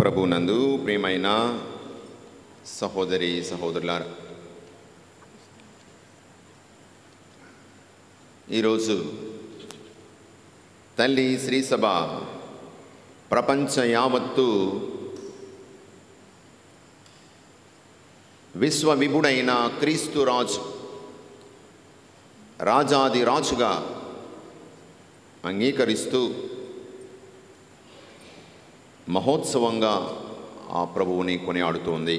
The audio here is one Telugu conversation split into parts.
ప్రభునందు ప్రియమైన సహోదరి సహోదరులారా, ఈరోజు తల్లి శ్రీ సభ ప్రపంచ యావత్తు విశ్వవిభుడైన క్రీస్తు రాజు రాజాది రాజుగా అంగీకరిస్తూ మహోత్సవంగా ఆ ప్రభువుని కొనియాడుతోంది.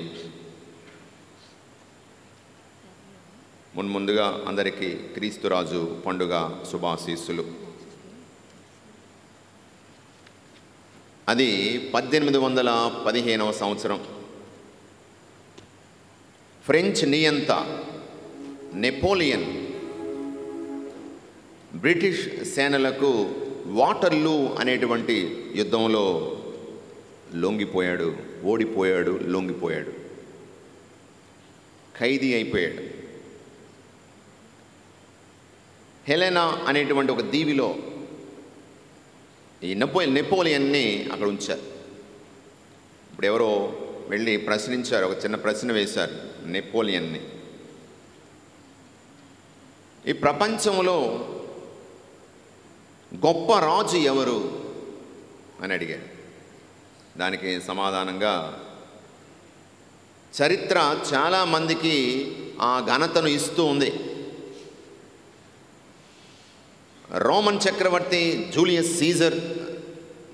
మున్ముందుగా అందరికీ క్రీస్తురాజు పండుగ శుభాశీస్సులు. అది 1815వ సంవత్సరం. ఫ్రెంచ్ నియంత నెపోలియన్ బ్రిటిష్ సేనలకు వాటర్లూ అనేటువంటి యుద్ధంలో లొంగిపోయాడు, ఓడిపోయాడు, లొంగిపోయాడు, ఖైదీ అయిపోయాడు. హెలెనా అనేటువంటి ఒక దీవిలో ఈ నెపోలియన్ని అక్కడ ఉంచారు. ఇప్పుడు ఎవరో వెళ్ళి ప్రశ్నించారు, ఒక చిన్న ప్రశ్న వేశారు నెపోలియన్ని, ఈ ప్రపంచంలో గొప్ప రాజు ఎవరు అని అడిగారు. దానికి సమాధానంగా చరిత్ర చాలామందికి ఆ ఘనతను ఇస్తూ ఉంది. రోమన్ చక్రవర్తి జూలియస్ సీజర్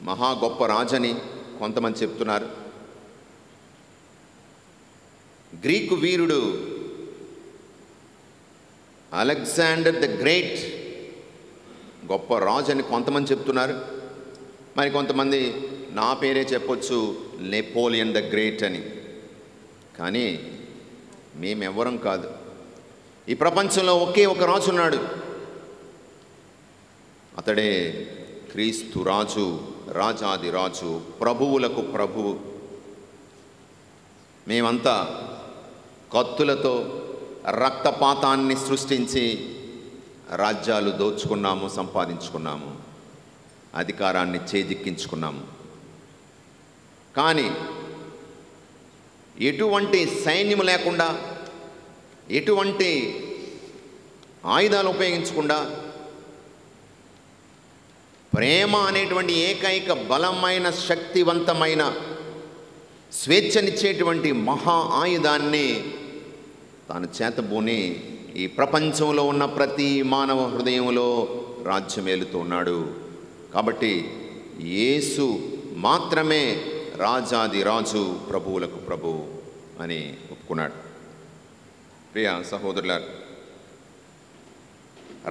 మహా గొప్ప రాజని కొంతమంది చెప్తున్నారు. Greek Veerudu Alexander the great గొప్ప రాజు అని కొంతమంది చెప్తున్నారు. మరి కొంతమంది నా పేరే చెప్పొచ్చు, నెపోలియన్ ద గ్రేట్ అని. కానీ మేమెవ్వరం కాదు. ఈ ప్రపంచంలో ఒకే ఒక రాజు ఉన్నాడు, అతడే క్రీస్తు రాజు, రాజాది రాజు, ప్రభువులకు ప్రభువు. మేమంతా కత్తులతో రక్తపాతాన్ని సృష్టించి రాజ్యాలు దోచుకున్నాము, సంపాదించుకున్నాము, అధికారాన్ని చేజిక్కించుకున్నాము. కానీ ఎటువంటి సైన్యం లేకుండా, ఎటువంటి ఆయుధాలు ఉపయోగించకుండా, ప్రేమ అనేటువంటి ఏకైక బలమైన శక్తివంతమైన స్వేచ్ఛనిచ్చేటువంటి మహా ఆయుధాన్ని తాను చేతబూని ఈ ప్రపంచంలో ఉన్న ప్రతి మానవ హృదయంలో రాజ్యమేలుతూ ఉన్నాడు. కాబట్టి యేసు మాత్రమే రాజాది రాజు, ప్రభువులకు ప్రభు అని ఒప్పుకున్నాడు. ప్రియ సహోదరులారా,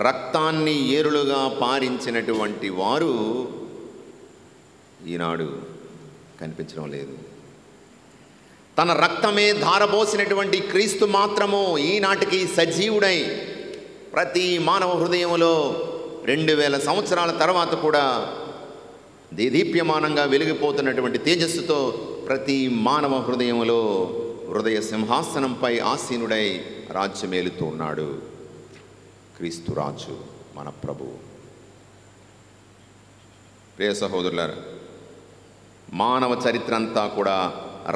రక్తాన్ని ఏరులుగా పారించినటువంటి వారు ఈనాడు కనిపించడం లేదు. తన రక్తమే ధారపోసినటువంటి క్రీస్తు మాత్రము ఈనాటికి సజీవుడై ప్రతి మానవ హృదయంలో 2000 సంవత్సరాల తర్వాత కూడా దేదీప్యమానంగా వెలిగిపోతున్నటువంటి తేజస్సుతో ప్రతి మానవ హృదయంలో హృదయ సింహాసనంపై ఆసీనుడై రాజ్యమేలుతూ ఉన్నాడు క్రీస్తు రాజు, మన ప్రభువు. ప్రియ సహోదరులారా, మానవ చరిత్ర అంతా కూడా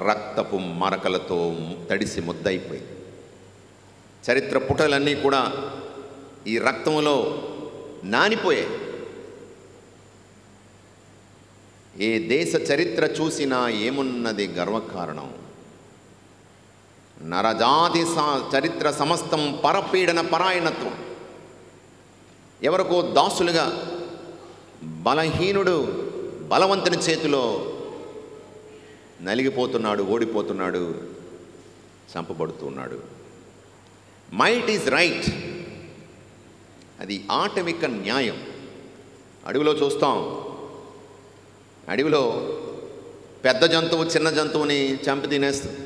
రక్తపు మరకలతో తడిసి ముద్దయిపోయింది. చరిత్ర పుటలన్నీ కూడా ఈ రక్తంలో నానిపోయాయి. ఏ దేశ చరిత్ర చూసినా ఏమున్నది గర్వకారణం? నరజాతి చరిత్ర సమస్తం పరపీడన పరాయణత్వం. ఎవరికో దాసులుగా బలహీనుడు బలవంతుని చేతిలో నలిగిపోతున్నాడు, ఓడిపోతున్నాడు, చంపబడుతున్నాడు. మైట్ ఈజ్ రైట్, అది ఆటవిక న్యాయం. అడవిలో చూస్తాం, అడవిలో పెద్ద జంతువు చిన్న జంతువుని చంపి తినేస్తుంది.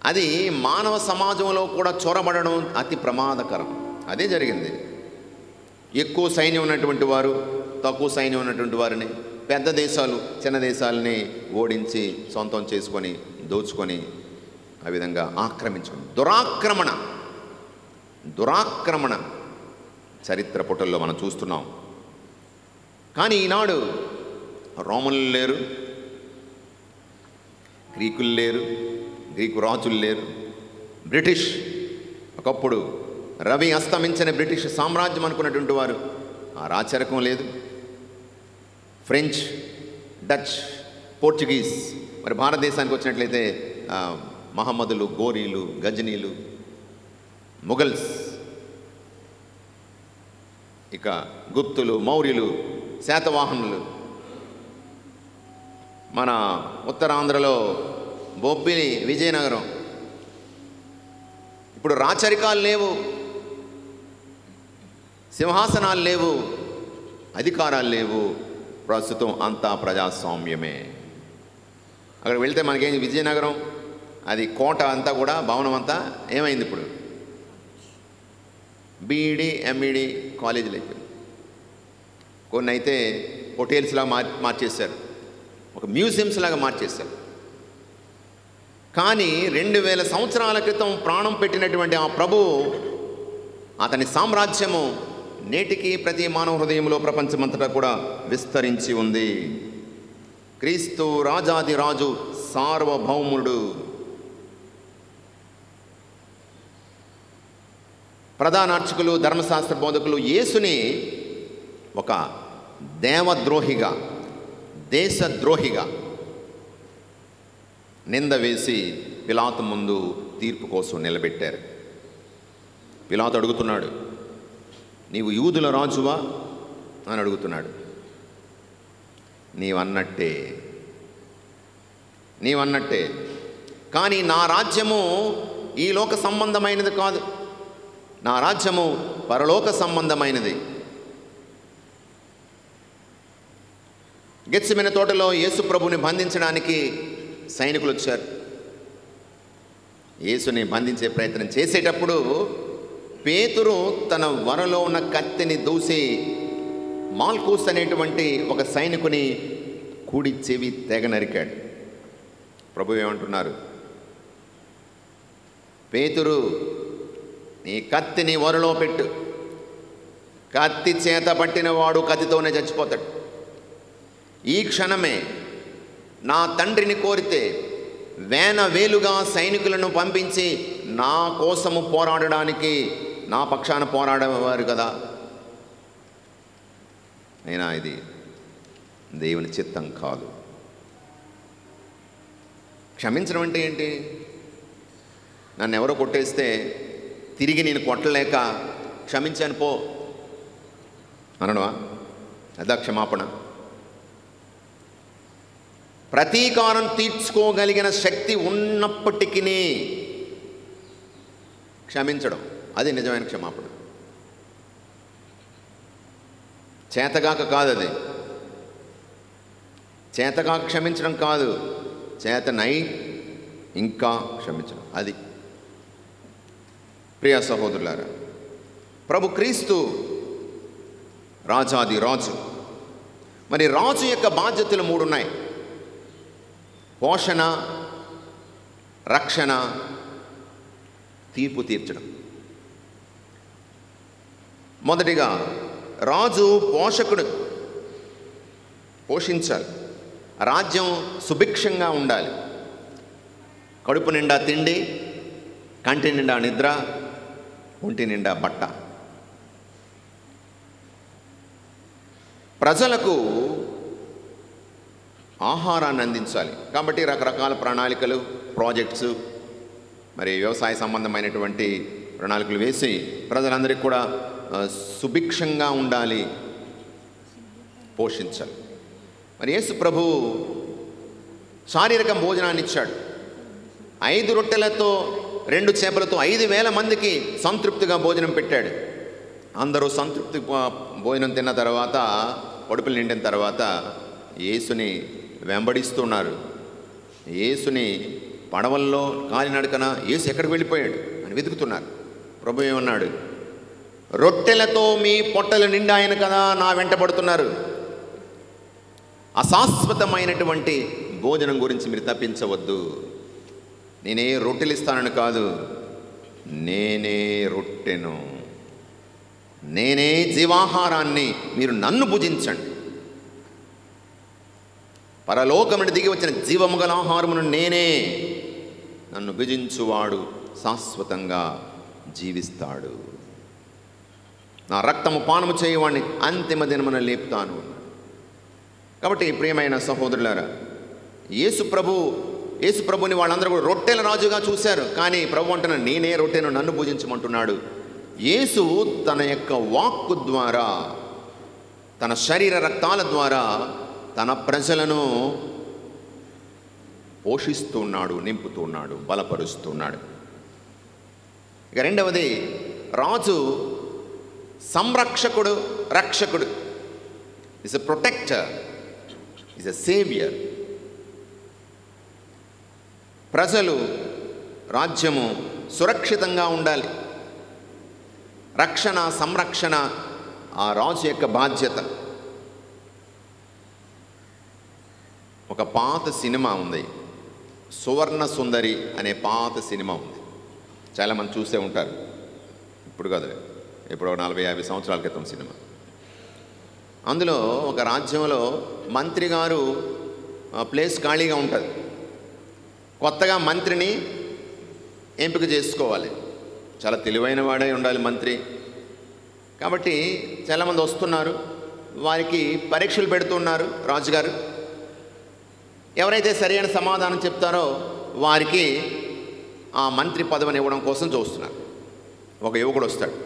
అది మానవ సమాజంలో కూడా చొరబడడం అతి ప్రమాదకరం. అదే జరిగింది. ఎక్కువ సైన్యం ఉన్నటువంటి వారు తక్కువ సైన్యం ఉన్నటువంటి వారిని, పెద్ద దేశాలు చిన్న దేశాలని ఓడించి సొంతం చేసుకొని దోచుకొని ఆ విధంగా ఆక్రమించుకొని దురాక్రమణ చరిత్ర పుటల్లో మనం చూస్తున్నాం. కానీ ఈనాడు రోమన్లు లేరు, గ్రీకులు లేరు, గ్రీకు రాజులు లేరు. బ్రిటిష్, ఒకప్పుడు రవి అస్తమించిన బ్రిటిష్ సామ్రాజ్యం అనుకున్నటువంటి వారు, ఆ రాచరికం లేదు. French, Dutch, Portuguese. మరి భారతదేశానికి వచ్చినట్లయితే మహమ్మదులు, గోరీలు, గజనీలు, ముఘల్స్, ఇక గుప్తులు, మౌర్యులు, శాతవాహనులు. మన ఉత్తరాంధ్రలో బొబ్బిలి, విజయనగరం. ఇప్పుడు రాచరికాలు లేవు, సింహాసనాలు లేవు, అధికారాలు లేవు. ప్రస్తుతం అంతా ప్రజాస్వామ్యమే. అక్కడికి వెళ్తే మనకేం, విజయనగరం అది కోట అంతా కూడా, భవనం అంతా ఏమైంది ఇప్పుడు? బీఈడి, ఎంఈడి కాలేజీలు అయిపోయింది. కొన్ని అయితే హోటల్స్ లాగా మార్చేశారు, ఒక మ్యూజియంస్ లాగా మార్చేశారు. కానీ 2000 సంవత్సరాల క్రితం ప్రాణం పెట్టినటువంటి ఆ ప్రభువు, అతని సామ్రాజ్యము నేటికి ప్రతి మానవ హృదయంలో ప్రపంచమంతటా కూడా విస్తరించి ఉంది. క్రీస్తు రాజాది రాజు, సార్వభౌముడు. ప్రధాన అర్చకులు, ధర్మశాస్త్ర బోధకులు యేసుని ఒక దేవద్రోహిగా, దేశద్రోహిగా నింద వేసి పిలాతు ముందు తీర్పు కోసం నిలబెట్టారు. పిలాతు అడుగుతున్నాడు, నీవు యూదుల రాజువా అని అడుగుతున్నాడు. నీవన్నట్టే, నీవన్నట్టే. కానీ నా రాజ్యము ఈ లోక సంబంధమైనది కాదు, నా రాజ్యము పరలోక సంబంధమైనది. గెత్సెమనే తోటలో యేసు ప్రభుని బంధించడానికి సైనికులు వచ్చారు. యేసుని బంధించే ప్రయత్నం చేసేటప్పుడు పేతురు తన వరలో ఉన్న కత్తిని దూసి మాల్కూస్ అనేటువంటి ఒక సైనికుని కూడి చెవి తెగ నరికాడు. ప్రభు ఏమంటున్నారు? పేతురు, నీ కత్తిని వరలో పెట్టు. కత్తి చేత పట్టిన వాడు కత్తితోనే చచ్చిపోతాడు. ఈ క్షణమే నా తండ్రిని కోరితే వేలుగా సైనికులను పంపించి నా కోసము పోరాడడానికి, నా పక్షాన పోరాడేవారు కదా. అయినా ఇది దేవుని చిత్తం కాదు. క్షమించడం అంటే ఏంటి? నన్ను ఎవరో కొట్టేస్తే తిరిగి నేను కొట్టలేక క్షమించాను పో అనడమా? అదా క్షమాపణ? ప్రతీకారం తీర్చుకోగలిగిన శక్తి ఉన్నప్పటికీ క్షమించడం, అది నిజమైన క్షమాపణ. చేతగాక కాదు, అది చేతగాక క్షమించడం కాదు, చేతనై ఇంకా క్షమించడం. అది ప్రియ సహోదరులారా, ప్రభు క్రీస్తు రాజాది రాజు. మరి రాజు యొక్క బాధ్యతలు 3 ఉన్నాయి: పోషణ, రక్షణ, తీర్పు తీర్చడం. మొదటిగా రాజు పోషకుడు, పోషించాలి. రాజ్యం సుభిక్షంగా ఉండాలి. కడుపు నిండా తిండి, కంటి నిండా నిద్ర, ఒంటి నిండా బట్ట. ప్రజలకు ఆహారాన్ని అందించాలి. కాబట్టి రకరకాల ప్రణాళికలు, ప్రాజెక్ట్స్, మరి వ్యవసాయ సంబంధమైనటువంటి ప్రణాళికలు వేసి ప్రజలందరికీ కూడా సుభిక్షంగా ఉండాలి, పోషించాలి. మరి యేసు ప్రభు శారీరక భోజనాన్ని ఇచ్చాడు. 5 రొట్టెలతో 2 చేపలతో 5,000 మందికి సంతృప్తిగా భోజనం పెట్టాడు. అందరూ సంతృప్తి భోజనం తిన్న తర్వాత, కడుపులు నిండిన తర్వాత యేసుని వెంబడిస్తున్నారు. యేసుని పడవల్లో కాలినడకన యేసు ఎక్కడికి వెళ్ళిపోయాడు అని వెతుకుతున్నారు. ప్రభు ఏమన్నాడు? రొట్టెలతో మీ పొట్టలు నిండాయన కదా నా వెంటబడుతున్నారు. అశాశ్వతమైనటువంటి భోజనం గురించి మీరు తప్పించవద్దు. నేనే రొట్టెలు ఇస్తానని కాదు, నేనే రొట్టెను, నేనే జీవాహారాన్ని, మీరు నన్ను భుజించండి. పరలోకం నుండి దిగి వచ్చిన జీవము గల ఆహారమును నేనే, నన్ను భుజించువాడు శాశ్వతంగా జీవిస్తాడు, నా రక్తము పానము చేయవాడిని అంతిమ దినమున లేపుతాను. కాబట్టి ప్రియమైన సహోదరులారా, యేసు ప్రభుని వాళ్ళందరూ కూడా రొట్టెల రాజుగా చూశారు. కానీ ప్రభు అంటున్నాడు, నేనే రొట్టెను, నన్ను పూజించమంటున్నాడు. యేసు తన యొక్క వాక్కు ద్వారా, తన శరీర రక్తాల ద్వారా తన ప్రజలను పోషిస్తున్నాడు, నింపుతున్నాడు, బలపరుస్తున్నాడు. ఇక రెండవది, రాజు సంరక్షకుడు, రక్షకుడు. Is a protector, is a saviour. ప్రజలు, రాజ్యము సురక్షితంగా ఉండాలి. రక్షణ, సంరక్షణ ఆ రాజు యొక్క బాధ్యత. ఒక పాత సినిమా ఉంది, సువర్ణ సుందరి అనే పాత సినిమా ఉంది. చాలామంది చూసే ఉంటారు. ఇప్పుడు కాదు, ఇప్పుడు 40-50 సంవత్సరాల క్రితం సినిమా. అందులో ఒక రాజ్యంలో మంత్రి గారు ప్లేస్ ఖాళీగా ఉంటుంది. కొత్తగా మంత్రిని ఎంపిక చేసుకోవాలి. చాలా తెలివైన వాడే ఉండాలి మంత్రి. కాబట్టి చాలామంది వస్తున్నారు, వారికి పరీక్షలు పెడుతున్నారు రాజుగారు. ఎవరైతే సరైన సమాధానం చెప్తారో వారికి ఆ మంత్రి పదవిని ఇవ్వడం కోసం చూస్తున్నారు. ఒక యువకుడు వస్తాడు,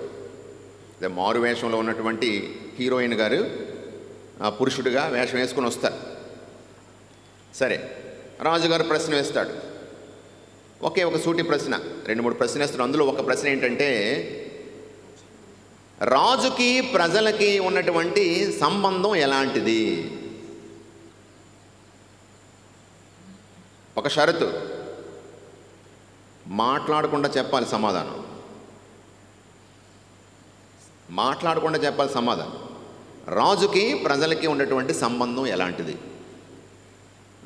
మారు వేషంలో ఉన్నటువంటి హీరోయిన్ గారు పురుషుడిగా వేషం వేసుకొని వస్తారు. సరే, రాజుగారు ప్రశ్న వేస్తాడు. ఒక సూటి ప్రశ్న, 2-3 ప్రశ్నలు వేస్తాడు. అందులో ఒక ప్రశ్న ఏంటంటే, రాజుకి ప్రజలకి ఉన్నటువంటి సంబంధం ఎలాంటిది? ఒక షరతు, మాట్లాడకుండా చెప్పాలి సమాధానం. మాట్లాడకుండా చెప్పాలి సమాధానం. రాజుకి ప్రజలకి ఉన్నటువంటి సంబంధం ఎలాంటిది?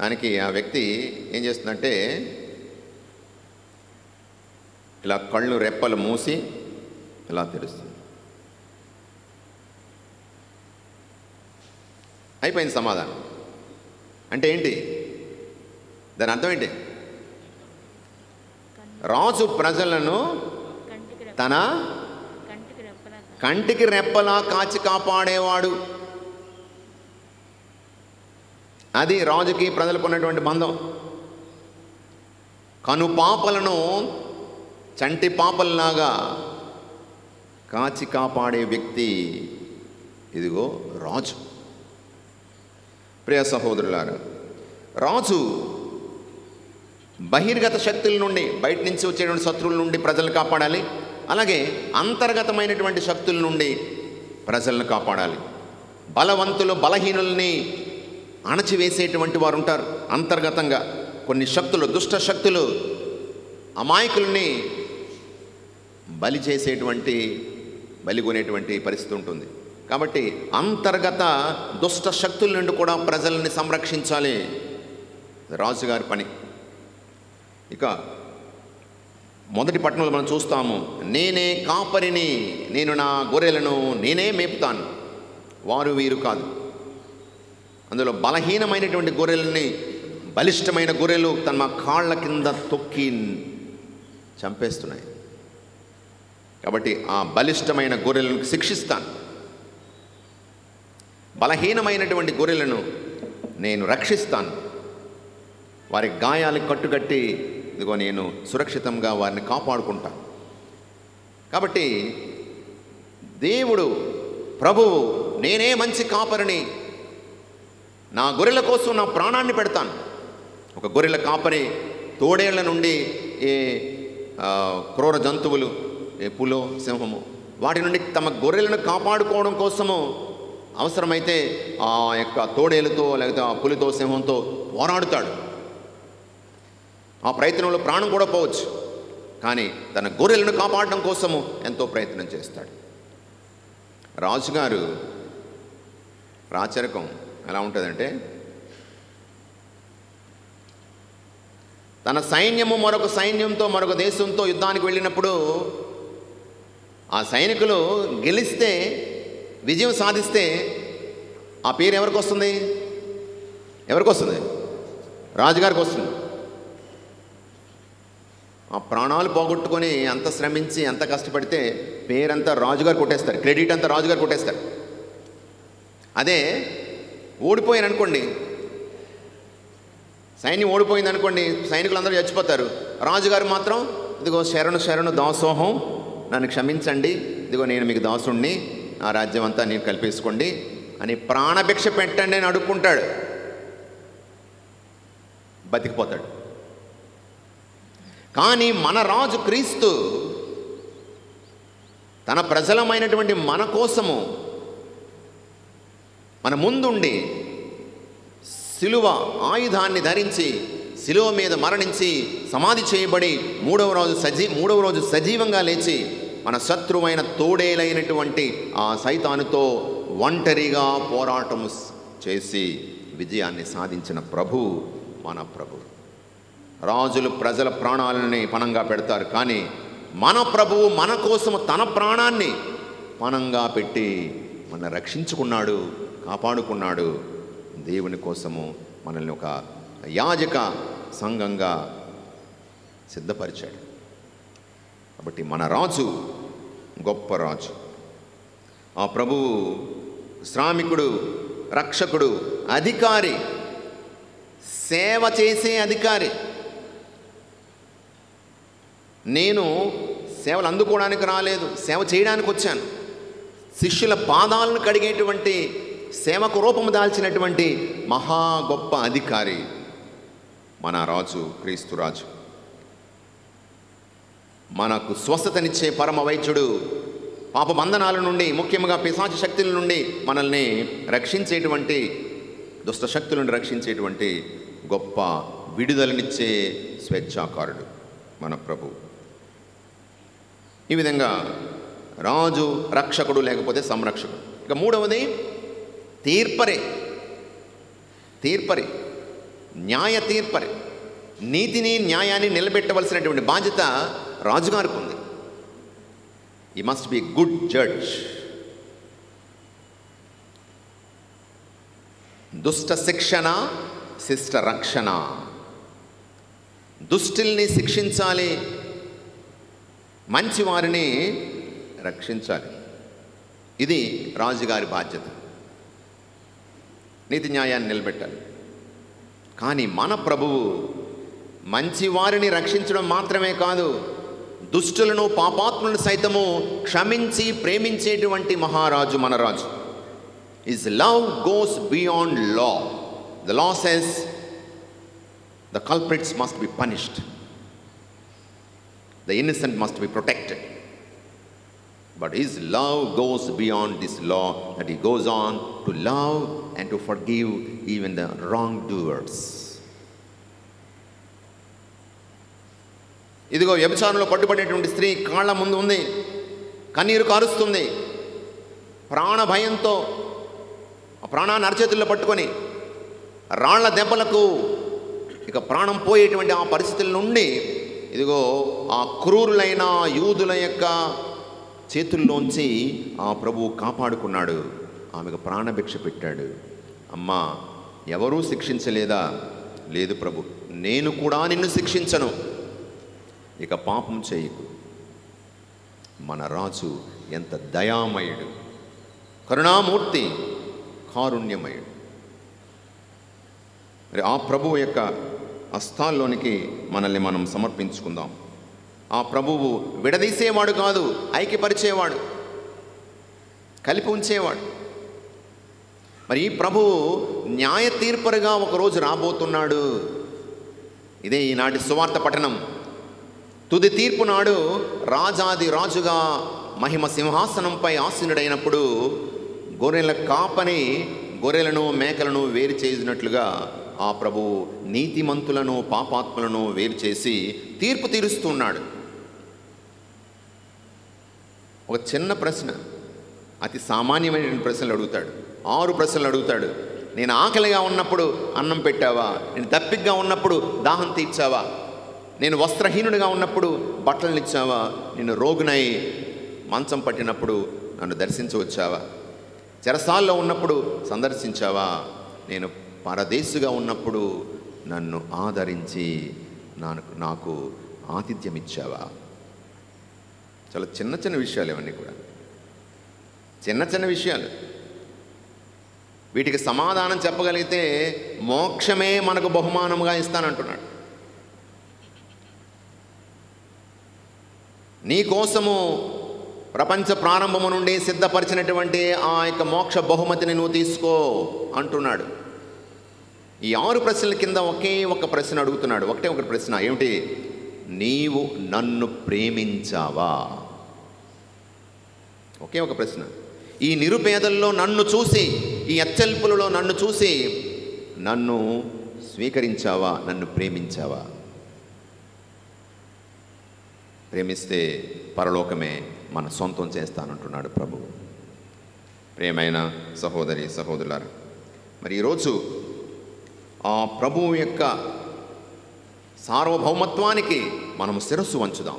దానికి ఆ వ్యక్తి ఏం చేస్తుందంటే, ఇలా కళ్ళు రెప్పలు మూసి ఇలా తెరుస్తుంది. అయిపోయింది సమాధానం. అంటే ఏంటి దాని అర్థం? ఏంటి? రాజు ప్రజలను తన కంటికి రెప్పలా కాచి కాపాడేవాడు. అది రాజుకి ప్రజలకు ఉన్నటువంటి బంధం. కనుపాపలను చంటి పాపల్లాగా కాచి కాపాడే వ్యక్తి ఇదిగో రాజు. ప్రియ సహోదరులారా, రాజు బహిర్గత శక్తుల నుండి, బయట నుంచి వచ్చేటువంటి శత్రువుల నుండి ప్రజలను కాపాడాలి. అలాగే అంతర్గతమైనటువంటి శక్తుల నుండి ప్రజలను కాపాడాలి. బలవంతులు బలహీనుల్ని అణచివేసేటువంటి వారు ఉంటారు. అంతర్గతంగా కొన్ని శక్తులు, దుష్ట శక్తులు అమాయకుల్ని బలిగొనేటువంటి పరిస్థితి ఉంటుంది. కాబట్టి అంతర్గత దుష్ట శక్తుల నుండి కూడా ప్రజల్ని సంరక్షించాలి, రాజుగారి పని. ఇక మొదటి పట్టణంలో మనం చూస్తాము, నేనే కాపరిని, నేను నా గొర్రెలను నేనే మేపుతాను, వారు వీరు కాదు. అందులో బలహీనమైనటువంటి గొర్రెలని బలిష్టమైన గొర్రెలు తమ కాళ్ళ కింద తొక్కి చంపేస్తున్నాయి. కాబట్టి ఆ బలిష్టమైన గొర్రెలను శిక్షిస్తాను, బలహీనమైనటువంటి గొర్రెలను నేను రక్షిస్తాను, వారి గాయాలకు కట్టుకట్టి ఇదిగో నేను సురక్షితంగా వారిని కాపాడుకుంటాను. కాబట్టి దేవుడు, ప్రభువు, నేనే మంచి కాపరిని, నా గొర్రెల కోసం నా ప్రాణాన్ని పెడతాను. ఒక గొర్రెల కాపరి తోడేళ్ల నుండి ఏ క్రూర జంతువులు, ఏ పులో, సింహము, వాటి నుండి తమ గొర్రెలను కాపాడుకోవడం కోసము అవసరమైతే ఆ యొక్క తోడేలతో లేకపోతే ఆ పులితో, సింహంతో పోరాడుతాడు. ఆ ప్రయత్నంలో ప్రాణం కూడా పోవచ్చు, కానీ తన గొర్రెలను కాపాడడం కోసము ఎంతో ప్రయత్నం చేస్తాడు. రాజుగారు రాచరికం ఎలా ఉంటుందంటే, తన సైన్యము మరొక సైన్యంతో, మరొక దేశంతో యుద్ధానికి వెళ్ళినప్పుడు ఆ సైనికులు గెలిస్తే, విజయం సాధిస్తే ఆ పేరు ఎవరికి వస్తుంది? ఎవరికి వస్తుంది? రాజుగారికి వస్తుంది. ఆ ప్రాణాలు పోగొట్టుకొని అంత శ్రమించి అంత కష్టపడితే పేరంతా రాజుగారు కొట్టేస్తారు, క్రెడిట్ అంతా రాజుగారు కొట్టేస్తారు. అదే ఓడిపోయాను అనుకోండి, సైన్యం ఓడిపోయింది అనుకోండి, సైనికులందరూ చచ్చిపోతారు. రాజుగారు మాత్రం ఇదిగో శరణు శరణు దాసోహం, నన్ను క్షమించండి, ఇదిగో నేను మీకు దాసుణ్ణి, నా రాజ్యం అంతా నేను కల్పేసుకోండి అని ప్రాణభిక్ష పెట్టండి అని అడుక్కుంటాడు, బతికిపోతాడు. కానీ మన రాజు క్రీస్తు తన ప్రజలమైనటువంటి మన కోసము మన ముందుండి సిలువ ఆయుధాన్ని ధరించి సిలువ మీద మరణించి సమాధి చేయబడి మూడవ రోజు సజీవంగా లేచి మన శత్రువైన తోడేలైనటువంటి ఆ సైతానుతో ఒంటరిగా పోరాటం చేసి విజయాన్ని సాధించిన ప్రభు మన ప్రభు. రాజులు ప్రజల ప్రాణాలని పణంగా పెడతారు, కానీ మన ప్రభువు మన కోసము తన ప్రాణాన్ని పణంగా పెట్టి మన రక్షించుకున్నాడు, కాపాడుకున్నాడు. దేవుని కోసము మనల్ని ఒక యాజక సంఘంగా సిద్ధపరిచాడు. కాబట్టి మన రాజు గొప్ప రాజు. ఆ ప్రభువు శ్రామికుడు, రక్షకుడు, అధికారి, సేవ చేసే అధికారి. నేను సేవలు అందుకోవడానికి రాలేదు, సేవ చేయడానికి వచ్చాను. శిష్యుల పాదాలను కడిగేటువంటి సేవకు రూపము దాల్చినటువంటి మహా గొప్ప అధికారి మన రాజు క్రీస్తు రాజు. మనకు స్వస్థతనిచ్చే పరమ వైద్యుడు, పాప బంధనాల నుండి, ముఖ్యంగా పిశాచ శక్తుల నుండి మనల్ని రక్షించేటువంటి, దుష్ట శక్తుల నుండి రక్షించేటువంటి గొప్ప విడుదలనిచ్చే స్వేచ్ఛాకారుడు మన ప్రభు. ఈ విధంగా రాజు, రక్షకుడు లేకపోతే సంరక్షకుడు. ఇక మూడవది తీర్పరి, న్యాయ తీర్పరి. నీతిని, న్యాయాన్ని నిలబెట్టవలసినటువంటి బాధ్యత రాజుగారికి ఉంది. ఈ మస్ట్ బి గుడ్ జడ్జ్. దుష్ట శిక్షణ, శిష్ట రక్షణ. దుష్టుల్ని శిక్షించాలి, మంచివారిని రక్షించాలి. ఇది రాజుగారి బాధ్యత. నీతి న్యాయాన్ని నిలబెట్టాలి. కానీ మన ప్రభువు మంచివారిని రక్షించడం మాత్రమే కాదు, దుష్టులను, పాపాత్ములను సైతము క్షమించి ప్రేమించేటువంటి మహారాజు మన రాజు. His love goes beyond law. The law says the culprits must be punished, the innocent must be protected. But his love goes beyond this law, that he goes on to love and to forgive even the wrongdoers. ఇదిగో వ్యభిచారంలో పట్టుబడినటువంటి స్త్రీ కాళ్ళ ముందు ఉంది, కన్నీరు కారుస్తుంది, ప్రాణ భయంతో ఆ ప్రాణాన్ని అరచేతుల్లో పట్టుకొని రాళ్ల దెబ్బలకు ఇక ప్రాణం పోయేటువంటి ఆ పరిస్థితుల నుండి ఇదిగో ఆ క్రూరులైన యూదుల యొక్క చేతుల్లోంచి ఆ ప్రభువు కాపాడుకున్నాడు. ఆమెకు ప్రాణభిక్ష పెట్టాడు. అమ్మా, ఎవరూ శిక్షించలేదా? లేదు ప్రభు, నేను కూడా నిన్ను శిక్షించను, ఇక పాపం చేయకు. మన రాజు ఎంత దయామయుడు, కరుణామూర్తి, కారుణ్యమయుడు. మరి ఆ ప్రభువు యొక్క హస్తాల్లోనికి మనల్ని మనం సమర్పించుకుందాం. ఆ ప్రభువు విడదీసేవాడు కాదు, ఐక్యపరిచేవాడు, కలిపి ఉంచేవాడు. మరి ఈ ప్రభువు న్యాయ తీర్పరిగా ఒకరోజు రాబోతున్నాడు. ఇదే ఈనాటి సువార్త పఠనం. తుది తీర్పు నాడు రాజాది రాజుగా మహిమ సింహాసనంపై ఆసీనుడైనప్పుడు గొర్రెల కాపని గొర్రెలను మేకలను వేరు చేసినట్లుగా ఆ ప్రభువు నీతిమంతులను పాపాత్ములను వేరు చేసి తీర్పు తీరుస్తున్నాడు. ఒక చిన్న ప్రశ్న, అతి సామాన్యమైన ప్రశ్నలు అడుగుతాడు. 6 ప్రశ్నలు అడుగుతాడు. నేను ఆకలిగా ఉన్నప్పుడు అన్నం పెట్టావా? నేను దప్పికగా ఉన్నప్పుడు దాహం తీర్చావా? నేను వస్త్రహీనుడిగా ఉన్నప్పుడు బట్టలను ఇచ్చావా? నేను రోగునై మంచం పట్టినప్పుడు నన్ను దర్శించవచ్చావా? చెరసాల్లో ఉన్నప్పుడు సందర్శించావా? నేను పరదేశుగా ఉన్నప్పుడు నన్ను ఆదరించి నాకు ఆతిథ్యం ఇచ్చావా. చాలా చిన్న చిన్న విషయాలు ఇవన్నీ కూడా, చిన్న చిన్న విషయాలు. వీటికి సమాధానం చెప్పగలిగితే మోక్షమే మనకు బహుమానముగా ఇస్తానంటున్నాడు. నీ కోసము ప్రపంచ ప్రారంభము నుండి సిద్ధపరిచినటువంటి ఆ యొక్క మోక్ష బహుమతిని నువ్వు తీసుకో అంటున్నాడు. ఈ 6 ప్రశ్నల కింద ఒకే ఒక ప్రశ్న అడుగుతున్నాడు. ఒకటే ఒక ప్రశ్న, ఏమిటి? నీవు నన్ను ప్రేమించావా? ఒకే ఒక ప్రశ్న. ఈ నిరుపేదల్లో నన్ను చూసి, ఈ అత్యల్పులలో నన్ను చూసి నన్ను స్వీకరించావా? నన్ను ప్రేమించావా? ప్రేమిస్తే పరలోకమే మన సొంతం చేస్తానంటున్నాడు ప్రభు. ప్రియమైన సహోదరి సహోదరులారా, మరి ఈరోజు ఆ ప్రభువు యొక్క సార్వభౌమత్వానికి మనము శిరస్సు వంచుదాం.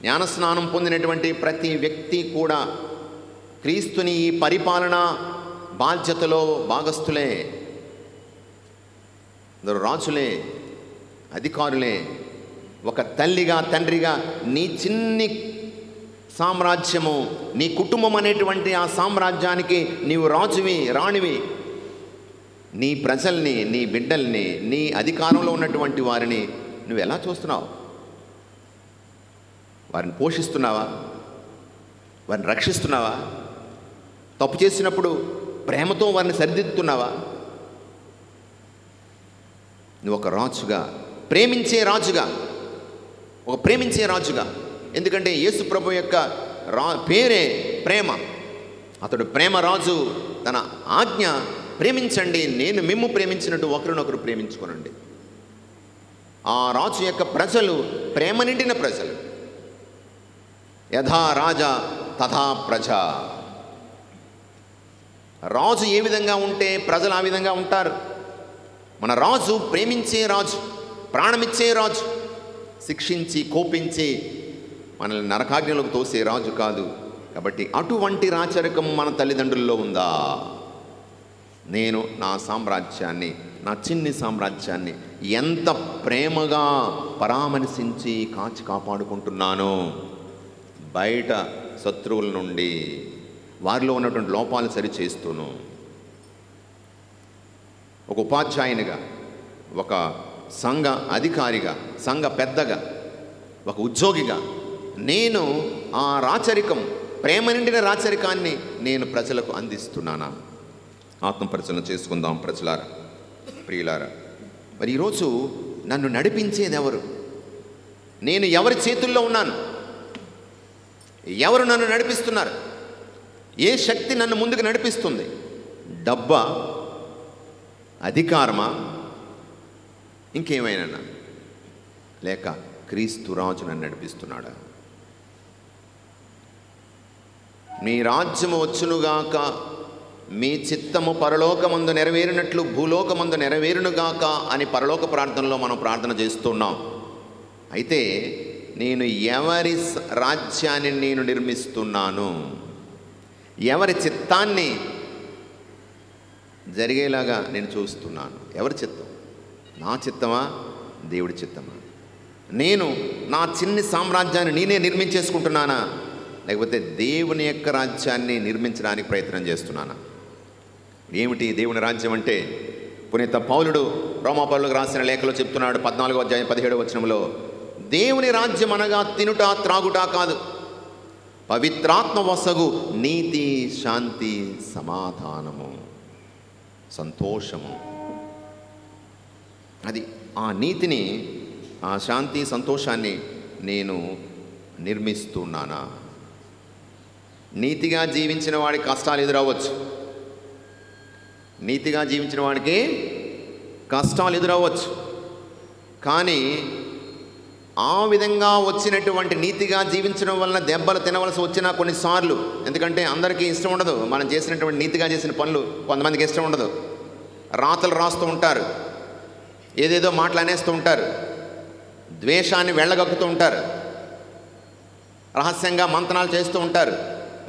జ్ఞానస్నానం పొందినటువంటి ప్రతి వ్యక్తి కూడా క్రీస్తుని ఈ పరిపాలన బాధ్యతలో భాగస్థులే. అందరూ రాజులే, అధికారులే. ఒక తల్లిగా తండ్రిగా నీ చిన్ని సామ్రాజ్యము, నీ కుటుంబం అనేటువంటి ఆ సామ్రాజ్యానికి నీవు రాజువి, రాణివి. నీ ప్రజల్ని, నీ బిడ్డల్ని, నీ అధికారంలో ఉన్నటువంటి వారిని నువ్వు ఎలా చూస్తున్నావు? వారిని పోషిస్తున్నావా? వారిని రక్షిస్తున్నావా? తప్పు చేసినప్పుడు ప్రేమతో వారిని సరిదిద్దుతున్నావా? నువ్వు ఒక రాజుగా, ప్రేమించే రాజుగా, ఒక ప్రేమించే రాజుగా. ఎందుకంటే యేసు ప్రభు యొక్క పేరే ప్రేమ. అతడు ప్రేమ రాజు. తన ఆజ్ఞ ప్రేమించండి, నేను మిమ్ము ప్రేమించినట్టు ఒకరినొకరు ప్రేమించుకోనండి. ఆ రాజు యొక్క ప్రజలు ప్రేమ నిండిన ప్రజలు. యథా రాజా తథా ప్రజ. రాజు ఏ విధంగా ఉంటే ప్రజలు ఆ విధంగా ఉంటారు. మన రాజు ప్రేమించే రాజు, ప్రాణమిచ్చే రాజు, శిక్షించి కోపించి మనల్ని నరకాగ్నిలోకి తోసే రాజు కాదు. కాబట్టి అటువంటి రాచరికం మన తల్లిదండ్రుల్లో ఉందా? నేను నా సామ్రాజ్యాన్ని, నా చిన్ని సామ్రాజ్యాన్ని ఎంత ప్రేమగా పరామర్శించి కాచి కాపాడుకుంటున్నాను. బయట శత్రువుల నుండి వారిలో ఉన్నటువంటి లోపాలు సరిచేస్తూను, ఒక ఉపాధ్యాయునిగా, ఒక సంఘ అధికారిగా, సంఘ పెద్దగా, ఒక ఉద్యోగిగా నేను ఆ రాచరికం, ప్రేమ నిండిన రాచరికాన్ని నేను ప్రజలకు అందిస్తున్నానా? ఆత్మపరిశీలన చేసుకుందాం ప్రజలారా, ప్రియులారా. మరి ఈరోజు నన్ను నడిపించేది ఎవరు? నేను ఎవరి చేతుల్లో ఉన్నాను? ఎవరు నన్ను నడిపిస్తున్నారు? ఏ శక్తి నన్ను ముందుకు నడిపిస్తుంది? డబ్బా, అధికారమా, ఇంకేమైనా? లేక క్రీస్తు రాజు నన్ను నడిపిస్తున్నాడా? మీ రాజ్యము వచ్చునుగాక, మీ చిత్తము పరలోకమందు నెరవేరినట్లు భూలోకమందు నెరవేరునుగాక అని పరలోక ప్రార్థనలో మనం ప్రార్థన చేస్తున్నాం. అయితే నేను ఎవరి రాజ్యాన్ని నేను నిర్మిస్తున్నాను? ఎవరి చిత్తాన్ని జరిగేలాగా నేను చూస్తున్నాను? ఎవరి చిత్తం? నా చిత్తమా, దేవుడి చిత్తమా? నేను నా చిన్ని సామ్రాజ్యాన్ని నేనే నిర్మించేసుకుంటున్నానా, లేకపోతే దేవుని యొక్క రాజ్యాన్ని నిర్మించడానికి ప్రయత్నం చేస్తున్నానా? ఏమిటి దేవుని రాజ్యం అంటే? పునీత పౌలుడు రోమాపౌలులకు రాసిన లేఖలో చెప్తున్నాడు, 14వ అధ్యాయం 17వ వచనంలో, దేవుని రాజ్యం అనగా తినుట త్రాగుట కాదు, పవిత్రాత్మ వసగు నీతి, శాంతి, సమాధానము, సంతోషము. అది ఆ నీతిని, ఆ శాంతి, సంతోషాన్ని నేను నిర్మిస్తున్నానా? నీతిగా జీవించిన వాడికి కష్టాలు ఎదురవ్వచ్చు. నీతిగా జీవించిన వాడికి కష్టాలు ఎదురవ్వచ్చు. కానీ ఆ విధంగా వచ్చినటువంటి నీతిగా జీవించడం వలన దెబ్బలు తినవలసి వచ్చినా కొన్నిసార్లు, ఎందుకంటే అందరికీ ఇష్టం ఉండదు మనం చేసినటువంటి నీతిగా చేసిన పనులు. కొంతమందికి ఇష్టం ఉండదు. రాతలు రాస్తూ ఉంటారు, ఏదేదో మాట్లాడేస్తూ ఉంటారు, ద్వేషాన్ని వెళ్ళగక్కుతూ ఉంటారు, రహస్యంగా మంతనాలు చేస్తూ ఉంటారు,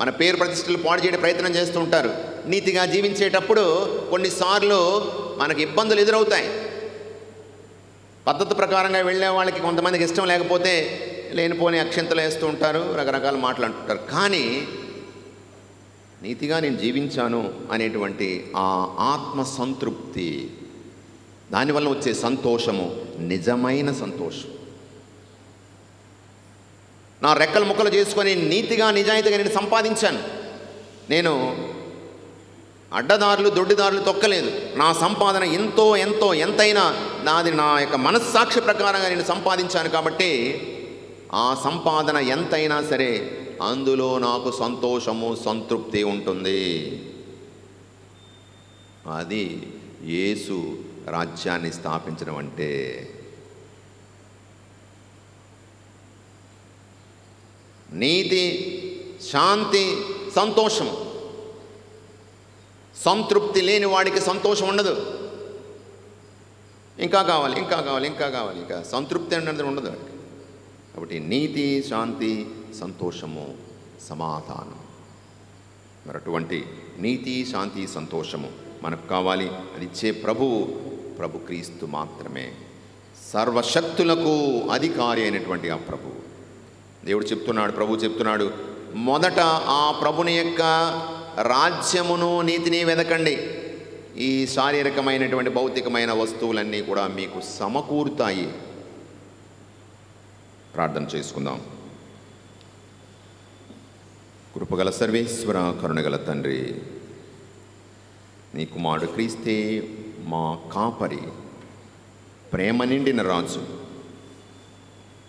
మన పేరు ప్రతిష్టలు పాడు చేయడం ప్రయత్నం చేస్తూ ఉంటారు. నీతిగా జీవించేటప్పుడు కొన్నిసార్లు మనకు ఇబ్బందులు ఎదురవుతాయి. పద్ధతి ప్రకారంగా వెళ్ళే వాళ్ళకి కొంతమందికి ఇష్టం లేకపోతే లేనిపోని అక్షంతలు వేస్తూ ఉంటారు, రకరకాల మాటలు అంటుంటారు. కానీ నీతిగా నేను జీవించాను అనేటువంటి ఆ ఆత్మ సంతృప్తి, దానివల్ల వచ్చే సంతోషము నిజమైన సంతోషం. నా రెక్కలు ముక్కలు చేసుకొని నీతిగా నిజాయితీగా నేను సంపాదించాను. నేను అడ్డదారులు దొడ్డిదారులు తొక్కలేదు. నా సంపాదన ఎంతైనా నాది నా యొక్క మనస్సాక్షి ప్రకారంగా నేను సంపాదించాను. కాబట్టి ఆ సంపాదన ఎంతైనా సరే అందులో నాకు సంతోషము సంతృప్తి ఉంటుంది. అది యేసు రాజ్యాన్ని స్థాపించడం అంటే. నీతి, శాంతి, సంతోషం. సంతృప్తి లేని వాడికి సంతోషం ఉండదు. ఇంకా కావాలి, ఇంకా కావాలి, ఇంకా కావాలి, ఇంకా సంతృప్తి అనేది ఉండదు వాడికి. కాబట్టి నీతి, శాంతి, సంతోషము, సమాధానం. మరి అటువంటి నీతి, శాంతి, సంతోషము మనకు కావాలి. అది ఇచ్చే ప్రభు క్రీస్తు మాత్రమే. సర్వశక్తులకు అధికారి అయినటువంటి ఆ ప్రభు. దేవుడు చెప్తున్నాడు, ప్రభు చెప్తున్నాడు, మొదట ఆ ప్రభుని యొక్క రాజ్యమును నీతిని వెదకండి, ఈ శారీరకమైనటువంటి భౌతికమైన వస్తువులన్నీ కూడా మీకు సమకూరుతాయి. ప్రార్థన చేసుకుందాం. కృపగల సర్వేశ్వర, కరుణగల తండ్రి, నీ కుమారుడు క్రీస్తే మా కాపరి, ప్రేమ నిండిన రాజు,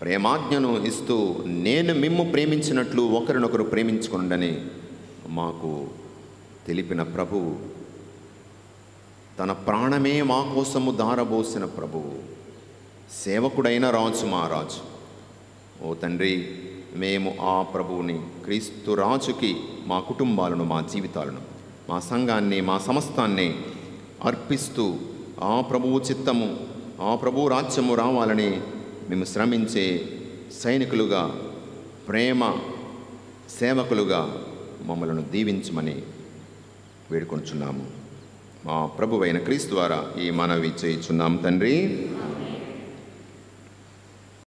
ప్రేమాజ్ఞను ఇస్తూ నేను మిమ్ము ప్రేమించినట్లు ఒకరినొకరు ప్రేమించుకొనుడని మాకు తెలిపిన ప్రభువు, తన ప్రాణమే మా కోసము దారబోసిన ప్రభువు, సేవకుడైన రాజు మా రాజు. ఓ తండ్రి, మేము ఆ ప్రభువుని, క్రీస్తు రాజుకి మా కుటుంబాలను, మా జీవితాలను, మా సంఘాన్ని, మా సమస్తాన్ని అర్పిస్తూ ఆ ప్రభువు చిత్తము, ఆ ప్రభువు రాజ్యము రావాలని మేము శ్రమించే సైనికులుగా, ప్రేమ సేవకులుగా మమ్మలను దీవించమని వేడుకొంచున్నాము. మా ప్రభువైన క్రీస్తు ద్వారా ఈ మనవి చేయుచున్నాం తండ్రి.